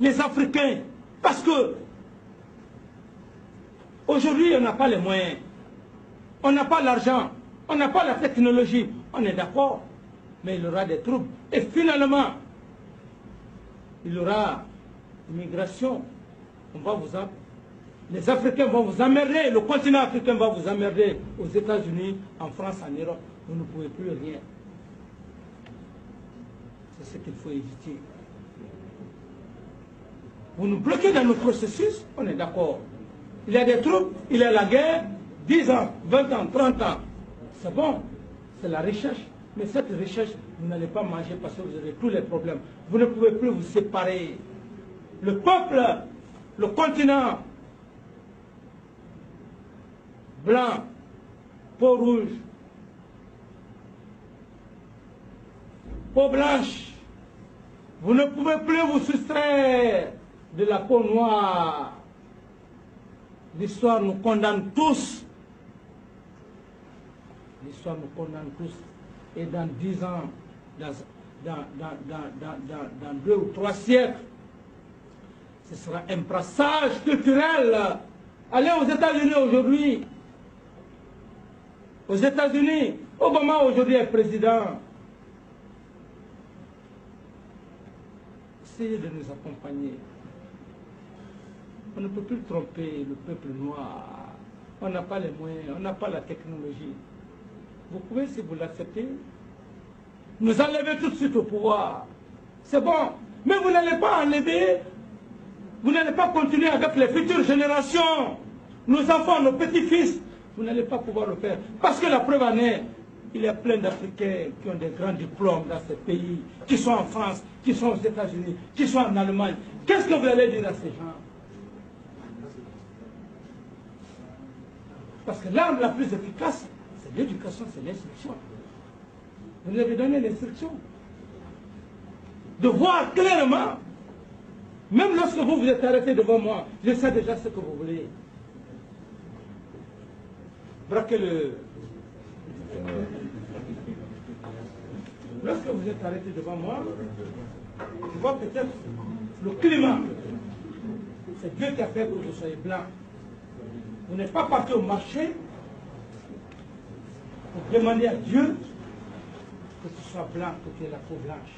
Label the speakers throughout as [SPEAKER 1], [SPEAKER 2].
[SPEAKER 1] les Africains, parce que aujourd'hui, on n'a pas les moyens, on n'a pas l'argent, on n'a pas la technologie, on est d'accord, mais il y aura des troubles. Et finalement, il y aura immigration. Les Africains vont vous emmerder, le continent africain va vous emmerder aux États-Unis, en France, en Europe. Vous ne pouvez plus rien. C'est ce qu'il faut éviter. Vous nous bloquez dans nos processus, on est d'accord. Il y a des troupes, il y a la guerre, 10 ans, 20 ans, 30 ans. C'est bon, c'est la recherche. Mais cette recherche, vous n'allez pas manger parce que vous avez tous les problèmes. Vous ne pouvez plus vous séparer. Le peuple, le continent, blanc, peau rouge, peau blanche, vous ne pouvez plus vous soustraire de la peau noire. L'histoire nous condamne tous. L'histoire nous condamne tous. Et dans 10 ans, dans 2 ou 3 siècles, ce sera un brassage culturel. Allez aux États-Unis aujourd'hui. Aux États-Unis, Obama aujourd'hui est président. Essayez de nous accompagner. On ne peut plus tromper le peuple noir. On n'a pas les moyens, on n'a pas la technologie. Vous pouvez, si vous l'acceptez, nous enlever tout de suite au pouvoir. C'est bon. Mais vous n'allez pas enlever, vous n'allez pas continuer avec les futures générations, nos enfants, nos petits-fils. Vous n'allez pas pouvoir le faire. Parce que la preuve en est, il y a plein d'Africains qui ont des grands diplômes dans ces pays, qui sont en France, qui sont aux États-Unis, qui sont en Allemagne. Qu'est-ce que vous allez dire à ces gens? Parce que l'arme la plus efficace, c'est l'éducation, c'est l'instruction. Vous nous avez donné l'instruction. De voir clairement, même lorsque vous vous êtes arrêté devant moi, je sais déjà ce que vous voulez. Braquez le... Lorsque vous êtes arrêté devant moi, je vois peut-être le climat. C'est Dieu qui a fait que vous soyez blanc. Vous n'êtes pas parti au marché pour demander à Dieu que tu sois blanc, que tu aies la peau blanche.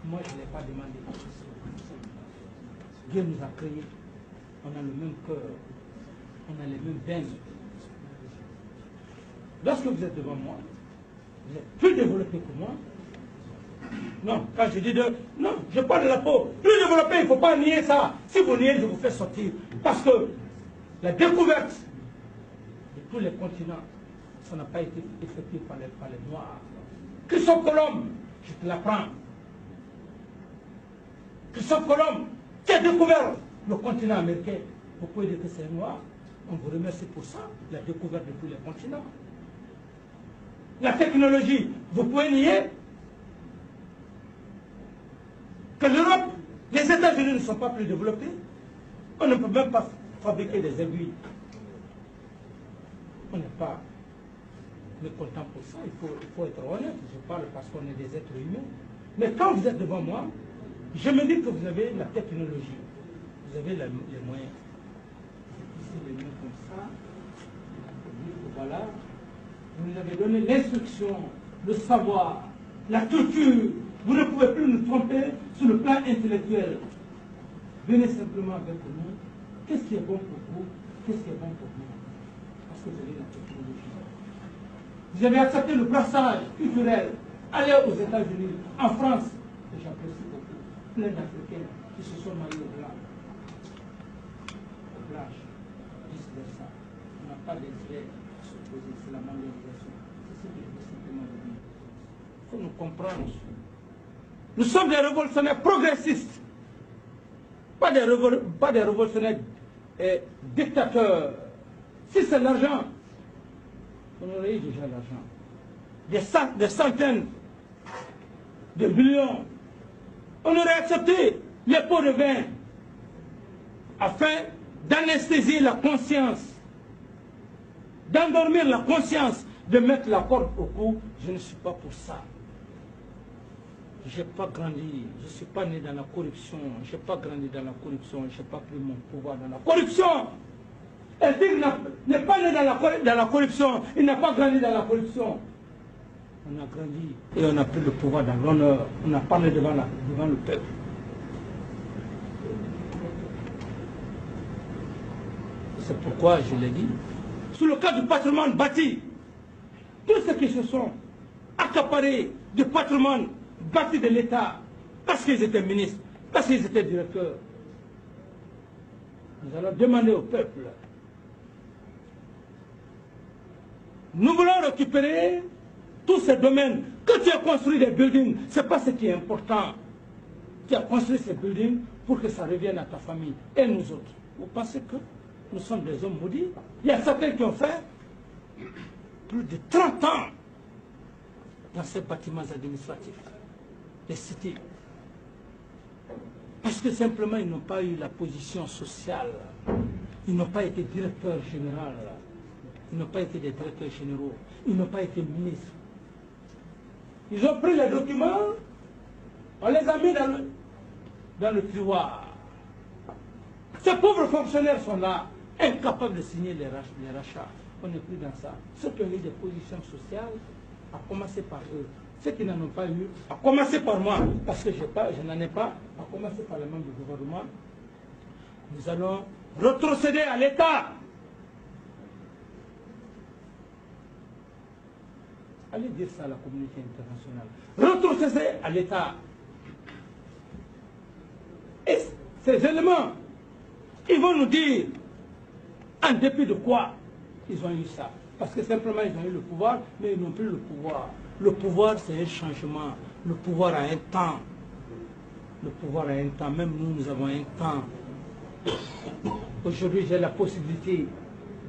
[SPEAKER 1] Moi, je ne l'ai pas demandé. Dieu nous a créés. On a le même cœur. On a les mêmes veines. Lorsque vous êtes devant moi, vous êtes plus développé que moi. Non, quand je dis de... Non, je parle de la peau. Plus développé, il ne faut pas nier ça. Si vous niez, je vous fais sortir. Parce que la découverte de tous les continents, ça n'a pas été effectué par les Noirs. Christophe Colomb, je te l'apprends. Christophe Colomb, qui a découvert le continent américain. Vous pouvez dire que c'est noir. On vous remercie pour ça, la découverte de tous les continents. La technologie, vous pouvez nier que l'Europe, les États-Unis ne sont pas plus développés. On ne peut même pas fabriquer des aiguilles. On n'est pas mécontent pour ça, il faut être honnête. Je parle parce qu'on est des êtres humains. Mais quand vous êtes devant moi, je me dis que vous avez la technologie, vous avez les moyens. Ici, les mains comme ça, voilà. Vous nous avez donné l'instruction, le savoir, la culture. Vous ne pouvez plus nous tromper sur le plan intellectuel. Venez simplement avec nous. Qu'est-ce qui est bon pour vous? Qu'est-ce qui est bon pour nous? Parce que vous avez la technologie. Vous avez accepté le brassage culturel. Allez aux États-Unis, en France. Et j'apprécie beaucoup. Plein d'Africains qui se sont mariés au blanc. Au blanche. Vice-versa. On n'a pas d'intérêt à s'opposer. C'est la mondialisation. C'est ce que je veux simplement vous dire. Il faut nous comprendre. Nous sommes des révolutionnaires progressistes. Pas des révolutionnaires dictateurs. Si c'est l'argent, on aurait eu déjà l'argent. Des centaines de millions. On aurait accepté les pots de vin afin d'anesthésier la conscience, d'endormir la conscience, de mettre la corde au cou. Je ne suis pas pour ça. Je n'ai pas grandi, je ne suis pas né dans la corruption, je n'ai pas grandi dans la corruption, je n'ai pas pris mon pouvoir dans la corruption. Un tigre n'est pas né dans la corruption, il n'a pas grandi dans la corruption. On a grandi et on a pris le pouvoir dans l'honneur, on a parlé devant le peuple. C'est pourquoi je l'ai dit, sous le cas du patrimoine bâti, tous ceux qui se sont accaparés du patrimoine bâti de l'État, parce qu'ils étaient ministres, parce qu'ils étaient directeurs, nous allons demander au peuple, nous voulons récupérer tous ces domaines. Que tu as construit des buildings, ce n'est pas ce qui est important. Tu as construit ces buildings pour que ça revienne à ta famille et nous autres. Vous pensez que nous sommes des hommes maudits? Il y a certains qui ont fait plus de 30 ans dans ces bâtiments administratifs, les cités. Parce que simplement, ils n'ont pas eu la position sociale. Ils n'ont pas été directeurs généraux. Ils n'ont pas été des directeurs généraux. Ils n'ont pas été ministres. Ils ont pris les documents, on les a mis dans le tiroir. Ces pauvres fonctionnaires sont là, incapables de signer les rachats. On n'est plus dans ça. Ceux qui ont eu des positions sociales, à commencer par eux. Ceux qui n'en ont pas eu, à commencer par moi, parce que je n'en ai pas, à commencer par les membres du gouvernement, nous allons retrocéder à l'État. Allez dire ça à la communauté internationale. Retrocéder à l'État. Et ces éléments, ils vont nous dire en dépit de quoi ils ont eu ça. Parce que simplement ils ont eu le pouvoir, mais ils n'ont plus le pouvoir. Le pouvoir, c'est un changement. Le pouvoir a un temps. Le pouvoir a un temps. Même nous avons un temps. Aujourd'hui, j'ai la possibilité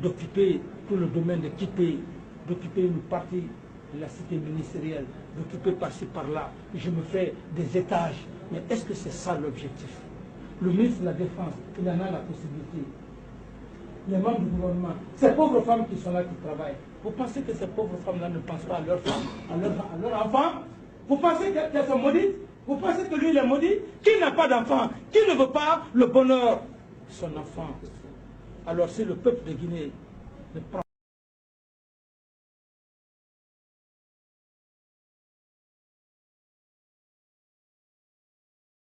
[SPEAKER 1] d'occuper tout le domaine de quitter, d'occuper une partie de la cité ministérielle, d'occuper par-ci, par-là. Je me fais des étages. Mais est-ce que c'est ça l'objectif? Le ministre de la Défense, il en a la possibilité. Les membres du gouvernement, ces pauvres femmes qui sont là, qui travaillent, vous pensez que ces pauvres femmes-là ne pensent pas à leurs femmes, à leurs enfants? Vous pensez qu'elles sont maudites? Vous pensez que lui, il est maudit? Qui n'a pas d'enfant? Qui ne veut pas le bonheur de son enfant? Alors si le peuple de Guinée ne prend